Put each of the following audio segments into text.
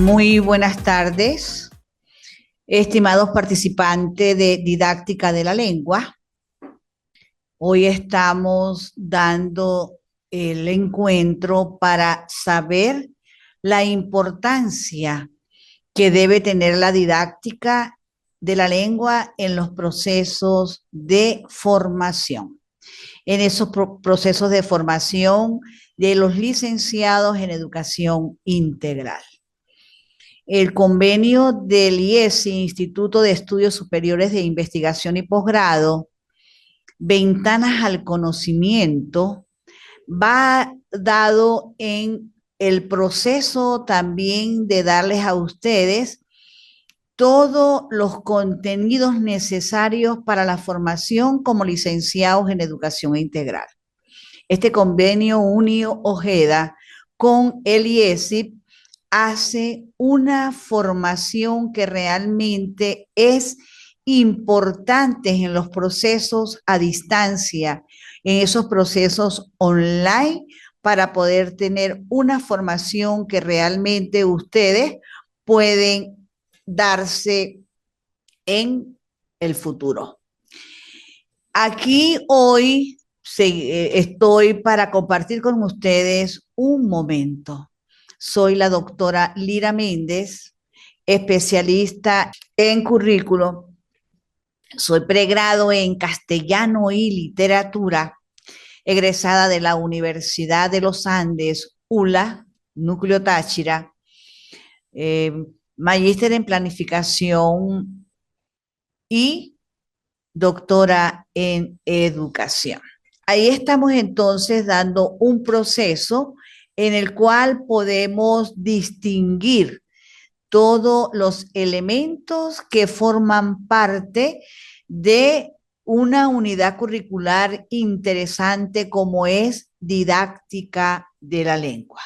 Muy buenas tardes, estimados participantes de Didáctica de la Lengua. Hoy estamos dando el encuentro para saber la importancia que debe tener la didáctica de la lengua en los procesos de formación. En esos procesos de formación de los licenciados en educación integral. El convenio del IESI, Instituto de Estudios Superiores de Investigación y Posgrado, Ventanas al Conocimiento, va dado en el proceso también de darles a ustedes todos los contenidos necesarios para la formación como licenciados en educación integral. Este convenio unió Ojeda con el IESI hace una formación que realmente es importante en los procesos a distancia, en esos procesos online, para poder tener una formación que realmente ustedes pueden darse en el futuro. Aquí hoy estoy para compartir con ustedes un momento. Soy la doctora Lira Méndez, especialista en currículo. Soy pregrado en castellano y literatura, egresada de la Universidad de los Andes, ULA, Núcleo Táchira, magíster en planificación y doctora en educación. Ahí estamos entonces dando un proceso en el cual podemos distinguir todos los elementos que forman parte de una unidad curricular interesante como es didáctica de la lengua.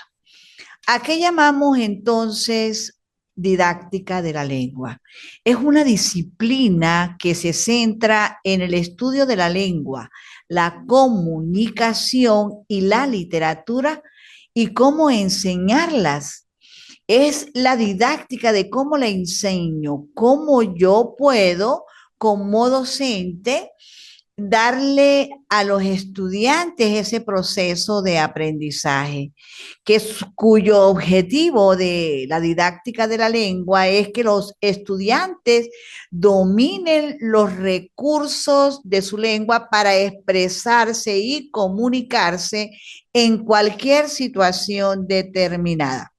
¿A qué llamamos entonces didáctica de la lengua? Es una disciplina que se centra en el estudio de la lengua, la comunicación y la literatura y cómo enseñarlas. Es la didáctica de cómo la enseño, cómo yo puedo, como docente, darle a los estudiantes ese proceso de aprendizaje, cuyo objetivo de la didáctica de la lengua es que los estudiantes dominen los recursos de su lengua para expresarse y comunicarse en cualquier situación determinada.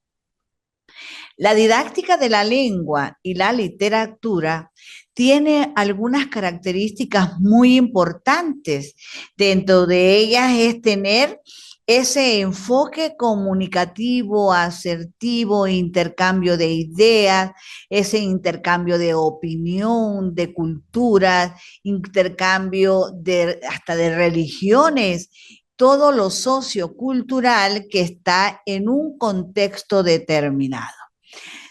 La didáctica de la lengua y la literatura tiene algunas características muy importantes. Dentro de ellas es tener ese enfoque comunicativo, asertivo, intercambio de ideas, ese intercambio de opinión, de culturas, intercambio hasta de religiones, todo lo sociocultural que está en un contexto determinado.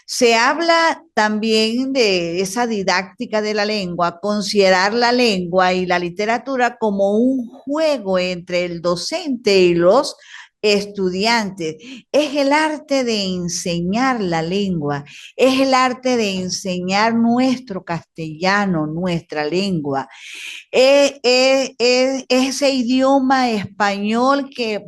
Se habla también de esa didáctica de la lengua, considerar la lengua y la literatura como un juego entre el docente y los estudiantes. Es el arte de enseñar la lengua, es el arte de enseñar nuestro castellano, nuestra lengua. Ese idioma español que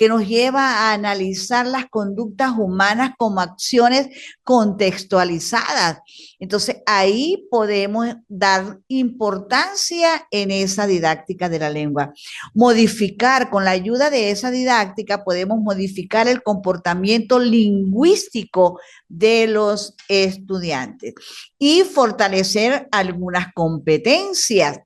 nos lleva a analizar las conductas humanas como acciones contextualizadas. Entonces, ahí podemos dar importancia en esa didáctica de la lengua. Modificar, con la ayuda de esa didáctica, podemos modificar el comportamiento lingüístico de los estudiantes y fortalecer algunas competencias.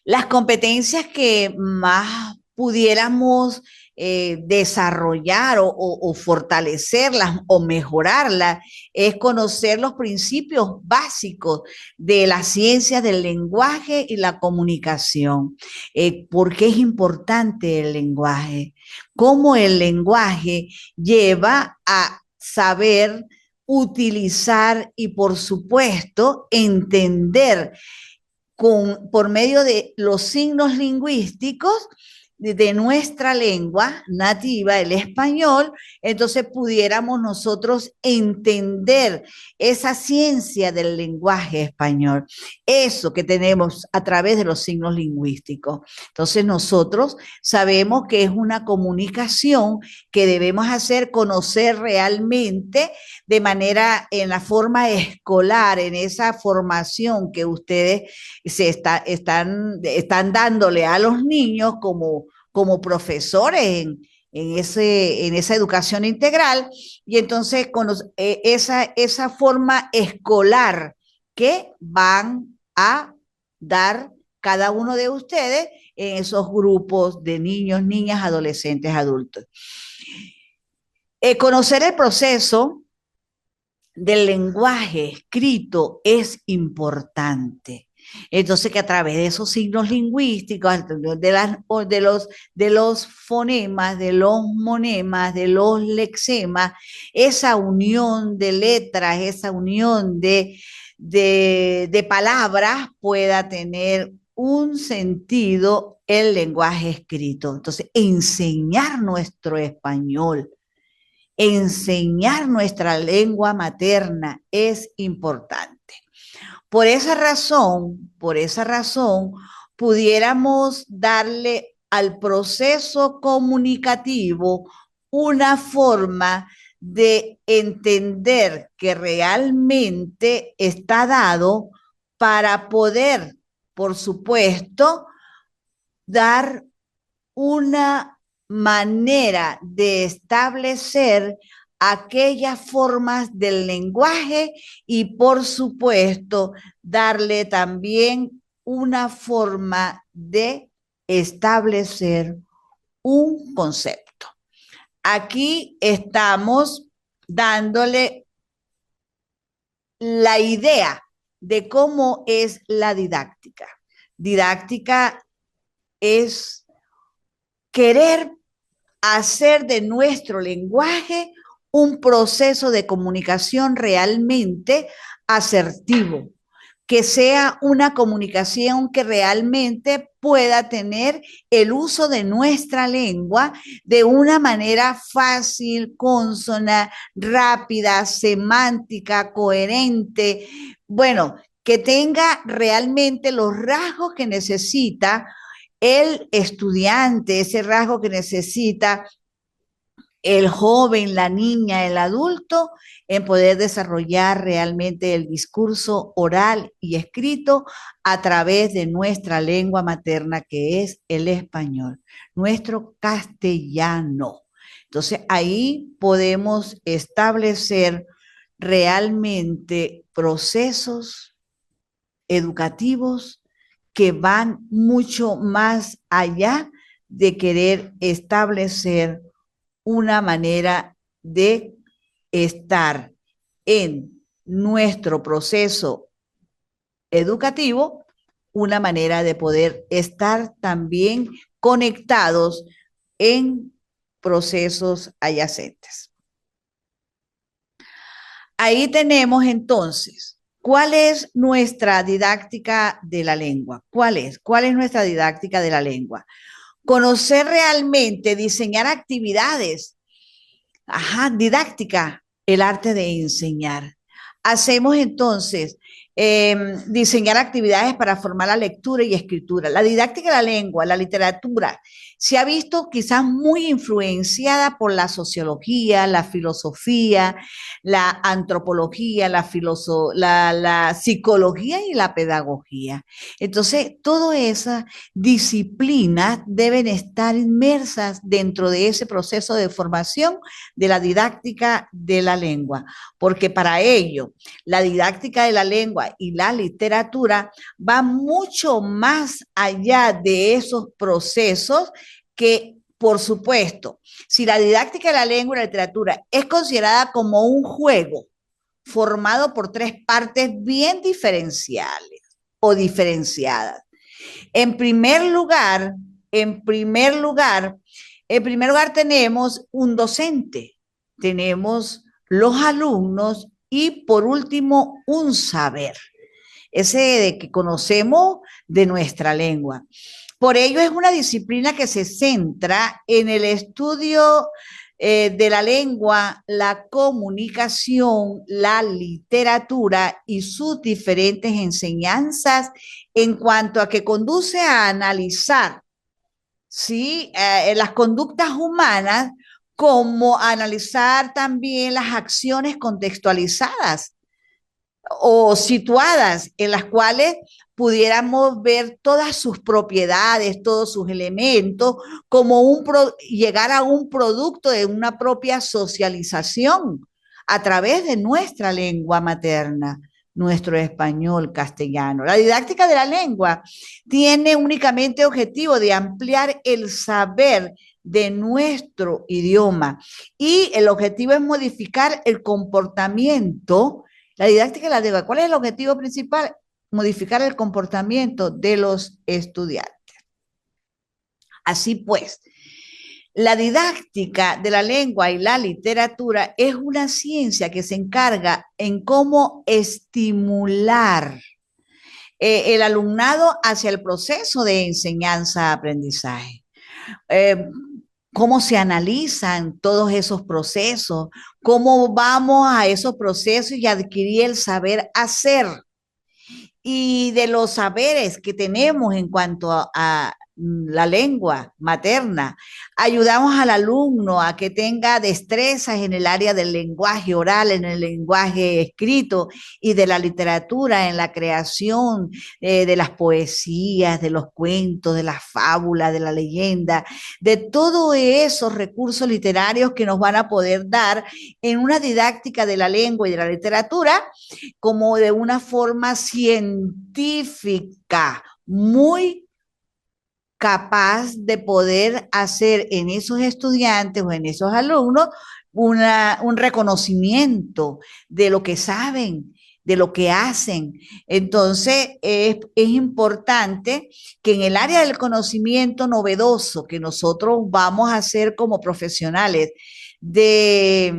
Las competencias que más pudiéramos desarrollar o fortalecerlas o mejorarlas es conocer los principios básicos de las ciencias del lenguaje y la comunicación. ¿Por qué es importante el lenguaje? Cómo el lenguaje lleva a saber utilizar y, por supuesto, entender por medio de los signos lingüísticos de nuestra lengua nativa, el español, entonces pudiéramos nosotros entender esa ciencia del lenguaje español, eso que tenemos a través de los signos lingüísticos. Entonces nosotros sabemos que es una comunicación que debemos hacer conocer realmente de manera en la forma escolar, en esa formación que ustedes están dándole a los niños como profesores en esa educación integral, y entonces esa forma escolar que van a dar cada uno de ustedes en esos grupos de niños, niñas, adolescentes, adultos. Conocer el proceso del lenguaje escrito es importante. Entonces, que a través de esos signos lingüísticos, de los fonemas, de los monemas, de los lexemas, esa unión de letras, esa unión de palabras pueda tener un sentido el lenguaje escrito. Entonces, enseñar nuestro español, enseñar nuestra lengua materna es importante. Por esa razón, pudiéramos darle al proceso comunicativo una forma de entender que realmente está dado para poder, por supuesto, dar una manera de establecer aquellas formas del lenguaje y, por supuesto, darle también una forma de establecer un concepto. Aquí estamos dándole la idea de cómo es la didáctica. Didáctica es querer hacer de nuestro lenguaje un proceso de comunicación realmente asertivo, que sea una comunicación que realmente pueda tener el uso de nuestra lengua de una manera fácil, consona, rápida, semántica, coherente, bueno, que tenga realmente los rasgos que necesita el estudiante, ese rasgo que necesita el joven, la niña, el adulto, en poder desarrollar realmente el discurso oral y escrito a través de nuestra lengua materna, que es el español, nuestro castellano. Entonces, ahí podemos establecer realmente procesos educativos que van mucho más allá de querer establecer una manera de estar en nuestro proceso educativo, una manera de poder estar también conectados en procesos adyacentes. Ahí tenemos entonces, ¿cuál es nuestra didáctica de la lengua? ¿Cuál es? ¿Cuál es nuestra didáctica de la lengua? Conocer realmente, diseñar actividades. Ajá, didáctica, el arte de enseñar. Hacemos entonces diseñar actividades para formar la lectura y escritura. La didáctica de la lengua, la literatura, se ha visto quizás muy influenciada por la sociología, la filosofía, la antropología, la psicología y la pedagogía. Entonces, todas esas disciplinas deben estar inmersas dentro de ese proceso de formación de la didáctica de la lengua, porque para ello la didáctica de la lengua y la literatura va mucho más allá de esos procesos que, por supuesto, si la didáctica de la lengua y la literatura es considerada como un juego formado por tres partes bien diferenciales o diferenciadas. En primer lugar, tenemos un docente, tenemos los alumnos y por último un saber, ese de que conocemos de nuestra lengua. Por ello es una disciplina que se centra en el estudio de la lengua, la comunicación, la literatura y sus diferentes enseñanzas en cuanto a que conduce a analizar, ¿sí? Las conductas humanas, como analizar también las acciones contextualizadas o situadas en las cuales pudiéramos ver todas sus propiedades, todos sus elementos, como llegar a un producto de una propia socialización a través de nuestra lengua materna, nuestro español castellano. La didáctica de la lengua tiene únicamente objetivo de ampliar el saber de nuestro idioma y el objetivo es modificar el comportamiento. La didáctica de la lengua, ¿cuál es el objetivo principal? Modificar el comportamiento de los estudiantes. Así pues, la didáctica de la lengua y la literatura es una ciencia que se encarga en cómo estimular el alumnado hacia el proceso de enseñanza-aprendizaje. Cómo se analizan todos esos procesos, cómo vamos a esos procesos y adquirir el saber hacer y de los saberes que tenemos en cuanto a la lengua materna. Ayudamos al alumno a que tenga destrezas en el área del lenguaje oral, en el lenguaje escrito y de la literatura, en la creación de las poesías, de los cuentos, de las fábulas, de la leyenda, de todos esos recursos literarios que nos van a poder dar en una didáctica de la lengua y de la literatura como de una forma científica, muy capaz de poder hacer en esos estudiantes o en esos alumnos un reconocimiento de lo que saben, de lo que hacen. Entonces, es importante que en el área del conocimiento novedoso que nosotros vamos a hacer como profesionales de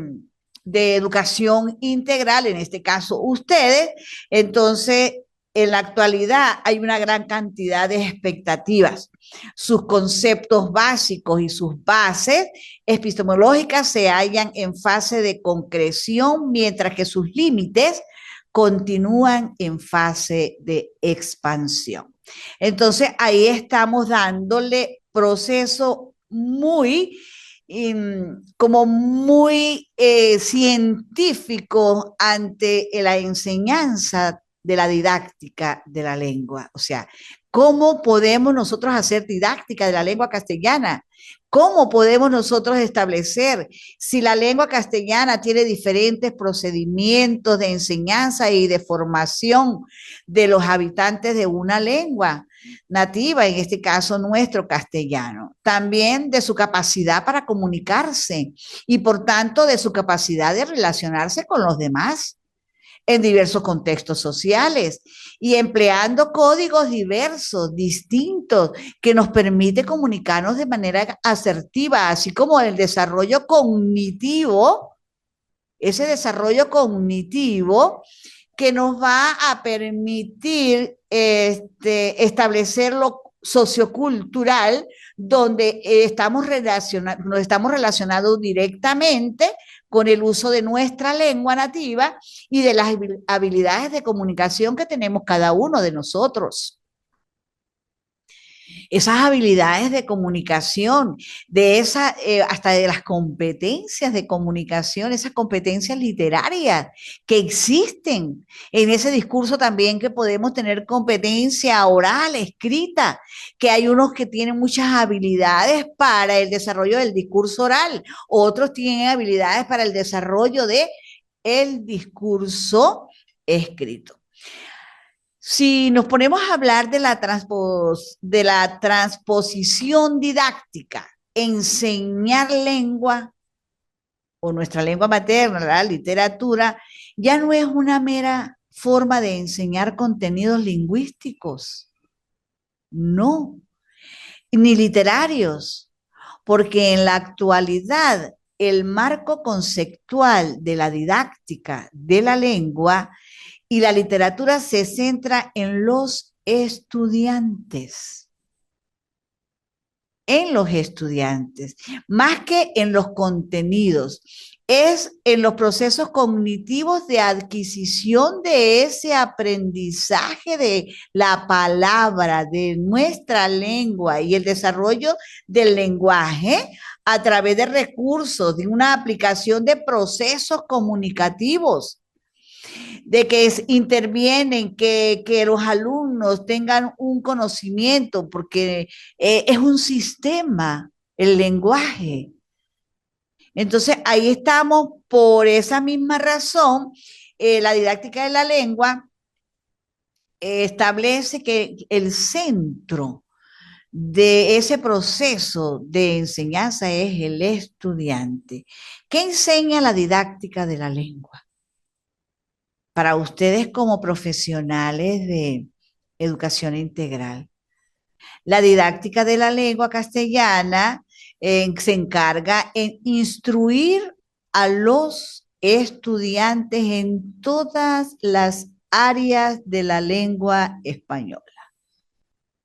educación integral, en este caso ustedes, entonces en la actualidad hay una gran cantidad de expectativas. Sus conceptos básicos y sus bases epistemológicas se hallan en fase de concreción, mientras que sus límites continúan en fase de expansión. Entonces, ahí estamos dándole proceso muy como muy científico ante la enseñanza de la didáctica de la lengua. O sea, ¿cómo podemos nosotros hacer didáctica de la lengua castellana? ¿Cómo podemos nosotros establecer si la lengua castellana tiene diferentes procedimientos de enseñanza y de formación de los habitantes de una lengua nativa, en este caso nuestro castellano? También de su capacidad para comunicarse y por tanto de su capacidad de relacionarse con los demás en diversos contextos sociales y empleando códigos diversos, distintos, que nos permite comunicarnos de manera asertiva, así como el desarrollo cognitivo, ese desarrollo cognitivo que nos va a permitir establecer lo sociocultural, donde nos estamos relacionados directamente con el uso de nuestra lengua nativa y de las habilidades de comunicación que tenemos cada uno de nosotros. Esas habilidades de comunicación, hasta de las competencias de comunicación, esas competencias literarias que existen en ese discurso también, que podemos tener competencia oral, escrita, que hay unos que tienen muchas habilidades para el desarrollo del discurso oral, otros tienen habilidades para el desarrollo de el discurso escrito. Si nos ponemos a hablar de de la transposición didáctica, enseñar lengua o nuestra lengua materna, la literatura, ya no es una mera forma de enseñar contenidos lingüísticos, no, ni literarios, porque en la actualidad el marco conceptual de la didáctica de la lengua y la literatura se centra en los estudiantes. en los estudiantes, más que en los contenidos. Es en los procesos cognitivos de adquisición de ese aprendizaje de la palabra, de nuestra lengua y el desarrollo del lenguaje a través de recursos, de una aplicación de procesos comunicativos, de que intervienen, que los alumnos tengan un conocimiento, porque es un sistema, el lenguaje. Entonces, ahí estamos por esa misma razón. La didáctica de la lengua establece que el centro de ese proceso de enseñanza es el estudiante. ¿Qué enseña la didáctica de la lengua? Para ustedes como profesionales de educación integral. La didáctica de la lengua castellana se encarga en instruir a los estudiantes en todas las áreas de la lengua española,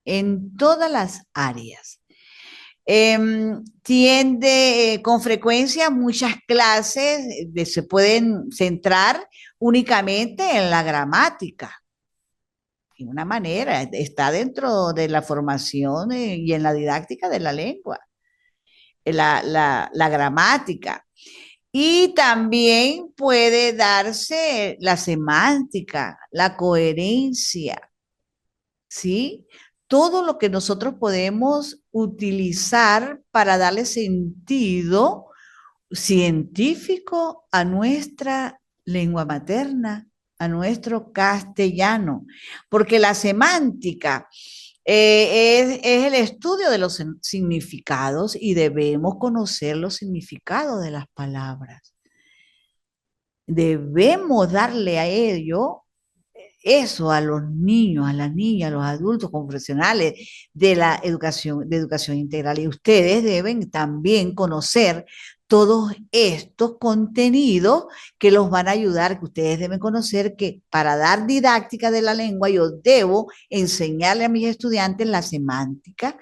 en todas las áreas. Tiende con frecuencia muchas clases se pueden centrar únicamente en la gramática. De una manera, está dentro de la formación y en la didáctica de la lengua, la gramática. Y también puede darse la semántica, la coherencia, ¿sí? Todo lo que nosotros podemos utilizar para darle sentido científico a nuestra lengua materna, a nuestro castellano, porque la semántica es el estudio de los significados y debemos conocer los significados de las palabras. Debemos darle a ello eso a los niños, a las niñas, a los adultos como profesionales de educación integral. Y ustedes deben también conocer todos estos contenidos que los van a ayudar, que ustedes deben conocer que para dar didáctica de la lengua yo debo enseñarle a mis estudiantes la semántica,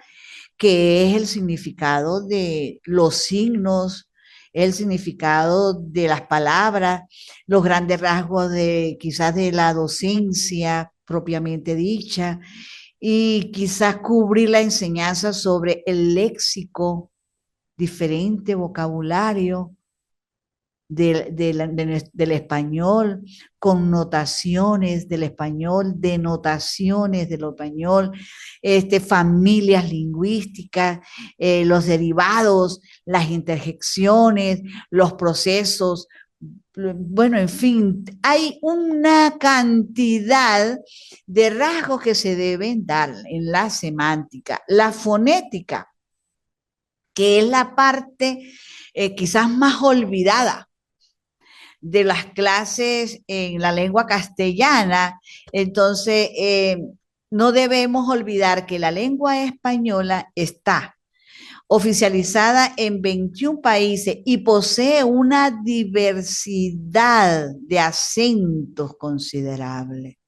que es el significado de los signos, el significado de las palabras, los grandes rasgos de quizás de la docencia propiamente dicha, y quizás cubrir la enseñanza sobre el léxico, diferente vocabulario del español, connotaciones del español, denotaciones del español, familias lingüísticas, los derivados, las interjecciones, los procesos. Bueno, en fin, hay una cantidad de rasgos que se deben dar en la semántica. La fonética, que es la parte quizás más olvidada de las clases en la lengua castellana. Entonces, no debemos olvidar que la lengua española está oficializada en 21 países y posee una diversidad de acentos considerable.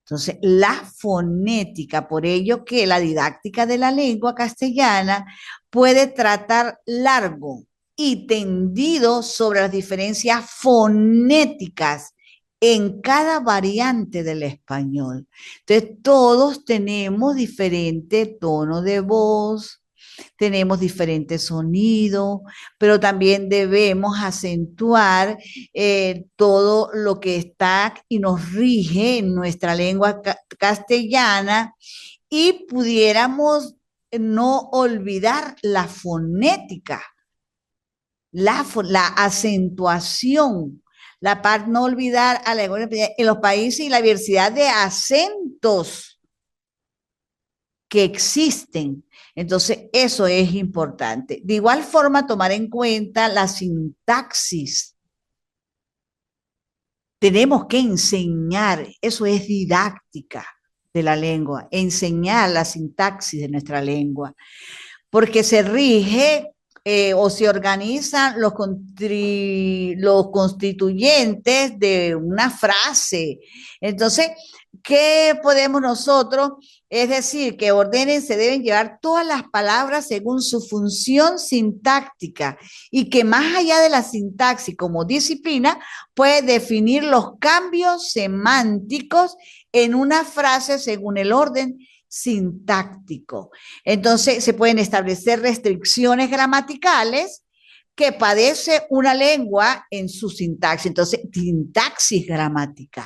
Entonces, la fonética, por ello que la didáctica de la lengua castellana puede tratar largo y tendido sobre las diferencias fonéticas en cada variante del español. Entonces, todos tenemos diferente tono de voz, tenemos diferentes sonidos, pero también debemos acentuar todo lo que está y nos rige en nuestra lengua castellana y pudiéramos no olvidar la fonética, la acentuación, no olvidar a en los países y la diversidad de acentos que existen. Entonces, eso es importante. De igual forma, tomar en cuenta la sintaxis. Tenemos que enseñar, eso es didáctica de la lengua, enseñar la sintaxis de nuestra lengua, porque se rige o se organizan los constituyentes de una frase. Entonces, ¿qué podemos nosotros? Es decir, que ordenen, se deben llevar todas las palabras según su función sintáctica y que más allá de la sintaxis como disciplina, puede definir los cambios semánticos en una frase según el orden sintáctico. Entonces, se pueden establecer restricciones gramaticales que padece una lengua en su sintaxis. Entonces, sintaxis gramatical,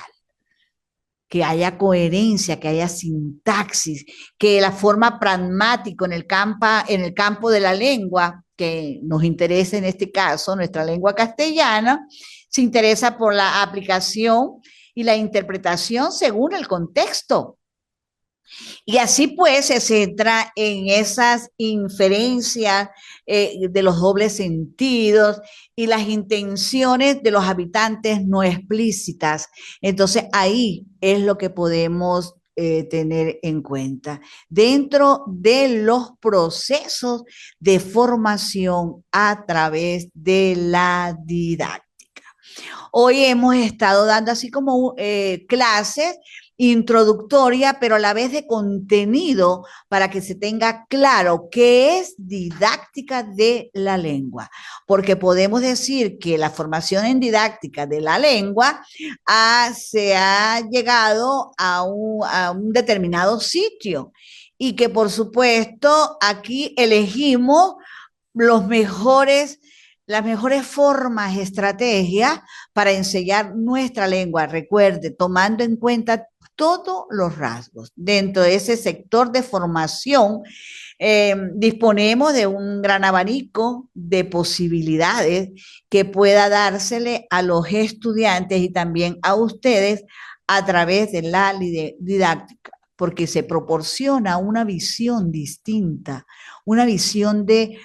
que haya coherencia, que haya sintaxis, que la forma pragmática en el campo de la lengua, que nos interesa en este caso, nuestra lengua castellana, se interesa por la aplicación y la interpretación según el contexto. Y así pues se centra en esas inferencias de los dobles sentidos y las intenciones de los habitantes no explícitas. Entonces ahí es lo que podemos tener en cuenta dentro de los procesos de formación a través de la didáctica. Hoy hemos estado dando así como clases introductoria, pero a la vez de contenido para que se tenga claro qué es didáctica de la lengua, porque podemos decir que la formación en didáctica de la lengua se ha llegado a un determinado sitio y que por supuesto aquí elegimos los mejores las mejores formas, estrategias para enseñar nuestra lengua. Recuerde, tomando en cuenta todos los rasgos. Dentro de ese sector de formación, disponemos de un gran abanico de posibilidades que pueda dársele a los estudiantes y también a ustedes a través de la didáctica, porque se proporciona una visión distinta, una visión de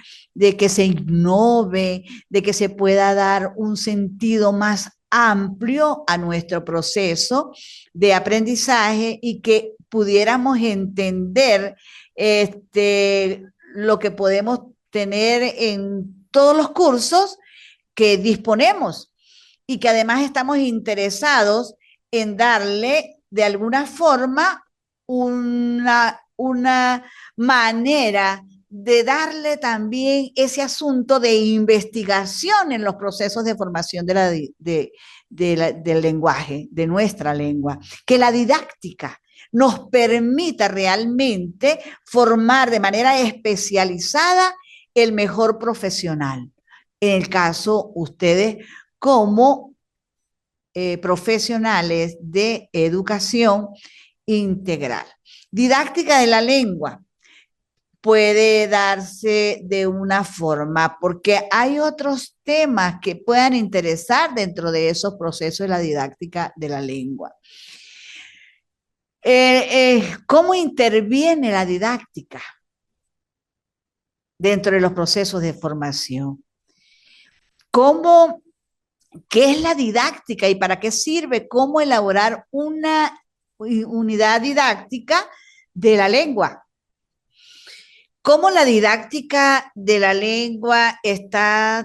que se innove, de que se pueda dar un sentido más amplio a nuestro proceso de aprendizaje y que pudiéramos entender lo que podemos tener en todos los cursos que disponemos y que además estamos interesados en darle de alguna forma una manera de darle también ese asunto de investigación en los procesos de formación del lenguaje, de nuestra lengua, que la didáctica nos permita realmente formar de manera especializada el mejor profesional. En el caso, ustedes como profesionales de educación integral. Didáctica de la lengua puede darse de una forma, porque hay otros temas que puedan interesar dentro de esos procesos de la didáctica de la lengua. ¿Cómo interviene la didáctica dentro de los procesos de formación? ¿Qué es la didáctica y para qué sirve? ¿Cómo elaborar una unidad didáctica de la lengua? ¿Cómo la didáctica de la lengua ella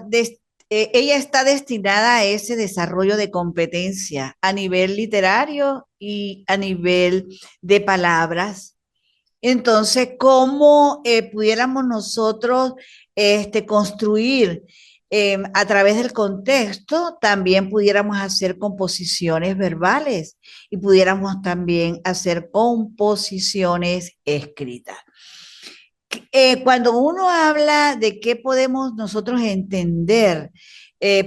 está destinada a ese desarrollo de competencia a nivel literario y a nivel de palabras? Entonces, ¿cómo pudiéramos nosotros construir a través del contexto? También pudiéramos hacer composiciones verbales y pudiéramos también hacer composiciones escritas. Cuando uno habla de qué podemos nosotros entender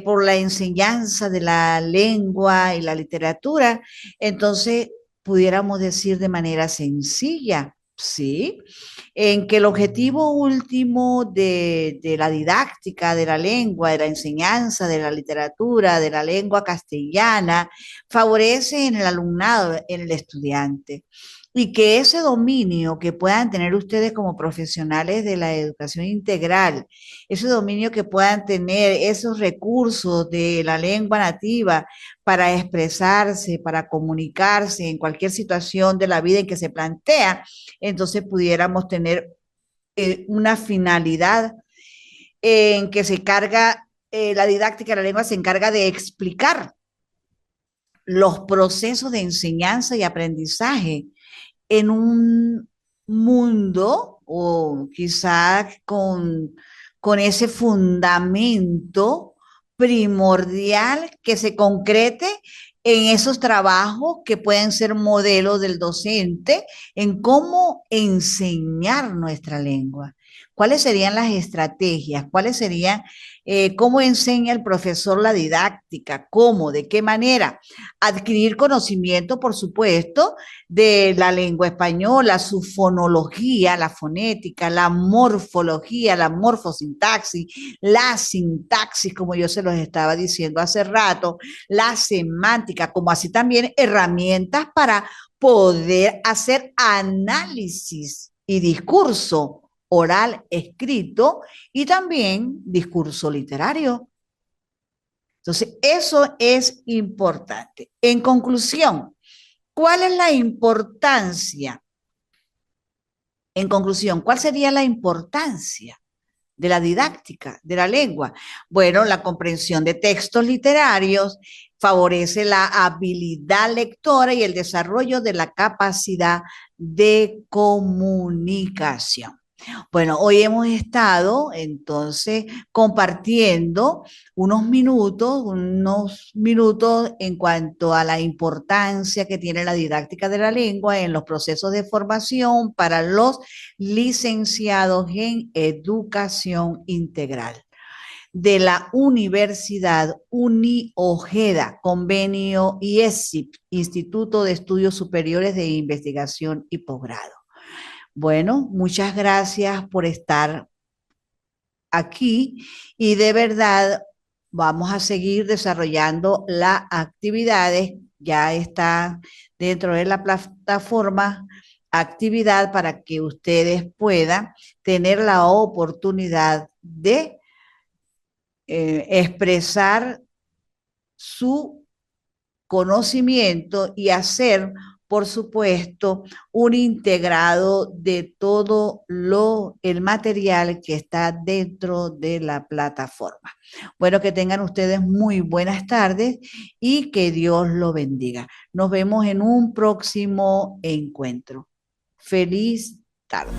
por la enseñanza de la lengua y la literatura, entonces pudiéramos decir de manera sencilla, ¿sí? En que el objetivo último de la didáctica de la lengua, de la enseñanza de la literatura, de la lengua castellana, favorece en el alumnado, en el estudiante y que ese dominio que puedan tener ustedes como profesionales de la educación integral, ese dominio que puedan tener, esos recursos de la lengua nativa para expresarse, para comunicarse en cualquier situación de la vida en que se plantea, entonces pudiéramos tener una finalidad en que se carga, la didáctica de la lengua se encarga de explicar los procesos de enseñanza y aprendizaje en un mundo o quizá con ese fundamento primordial que se concrete en esos trabajos que pueden ser modelos del docente en cómo enseñar nuestra lengua. ¿Cuáles serían las estrategias? ¿Cuáles serían, cómo enseña el profesor la didáctica? ¿Cómo? ¿De qué manera? Adquirir conocimiento, por supuesto, de la lengua española, su fonología, la fonética, la morfología, la morfosintaxis, la sintaxis, como yo se los estaba diciendo hace rato, la semántica, como así también herramientas para poder hacer análisis y discurso oral, escrito y también discurso literario. Entonces, eso es importante. En conclusión, ¿cuál es la importancia? En conclusión, ¿cuál sería la importancia de la didáctica de la lengua? Bueno, la comprensión de textos literarios favorece la habilidad lectora y el desarrollo de la capacidad de comunicación. Bueno, hoy hemos estado entonces compartiendo unos minutos en cuanto a la importancia que tiene la didáctica de la lengua en los procesos de formación para los licenciados en educación integral de la Universidad Uni-Ojeda, convenio IESIP, Instituto de Estudios Superiores de Investigación y Posgrado. Bueno, muchas gracias por estar aquí y de verdad vamos a seguir desarrollando las actividades. Ya está dentro de la plataforma actividad para que ustedes puedan tener la oportunidad de expresar su conocimiento y hacer, por supuesto, un integrado de todo el material que está dentro de la plataforma. Bueno, que tengan ustedes muy buenas tardes y que Dios lo bendiga. Nos vemos en un próximo encuentro. Feliz tarde.